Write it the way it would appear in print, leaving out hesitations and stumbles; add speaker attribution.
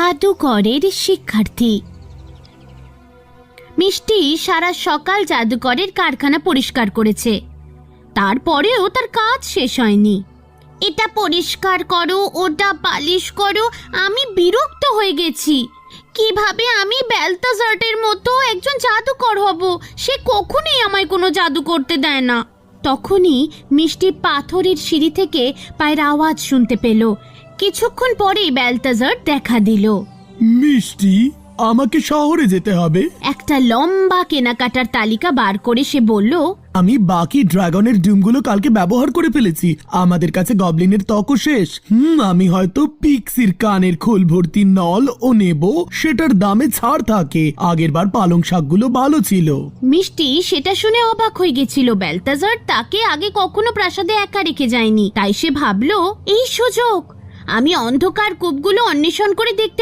Speaker 1: জাদুকরের শিক্ষার্থী। মিষ্টি সারা সকাল জাদুকরের কারখানা পরিষ্কার করেছে, তারপরেও তার কাজ শেষ হয়নি। এটা পরিষ্কার করো, ওটা পালিশ করো, আমি বিরক্ত হয়ে গেছি। কিভাবে আমি বেলতাজারের মতো একজন জাদুকর হব? সে কখনোই আমায় কোনো জাদু করতে দেয় না। তখনই মিষ্টি পাথরের সিঁড়ি থেকে পায়ের আওয়াজ শুনতে পেল। কিছুক্ষণ পরেই বেলতাজার দেখা দিল।
Speaker 2: মিষ্টি, আমাকে শহরে যেতে হবে।
Speaker 1: একটা লম্বা কেনাকাটার তালিকা বার করে সে বলল,
Speaker 2: আমি বাকি ড্রাগনের ডিমগুলো কালকে ব্যবহার করে ফেলেছি। আমাদের কাছে গবলিনের ত্বকও শেষ। আমি হয়তো পিক্সির কানের খোল ভর্তি নল ও নেব, সেটার দামে ছাড় থাকে। আগেরবার পালং শাকগুলো ভালো ছিল।
Speaker 1: মিষ্টি সেটা শুনে অবাক হয়ে গেছিল। বেলতাজার তাকে আগে কখনো প্রাসাদে একা রেখে যায়নি, তাই সে ভাবলো, এই সুযোগ, আমি অন্ধকার কূপগুলো অন্বেষণ করে দেখতে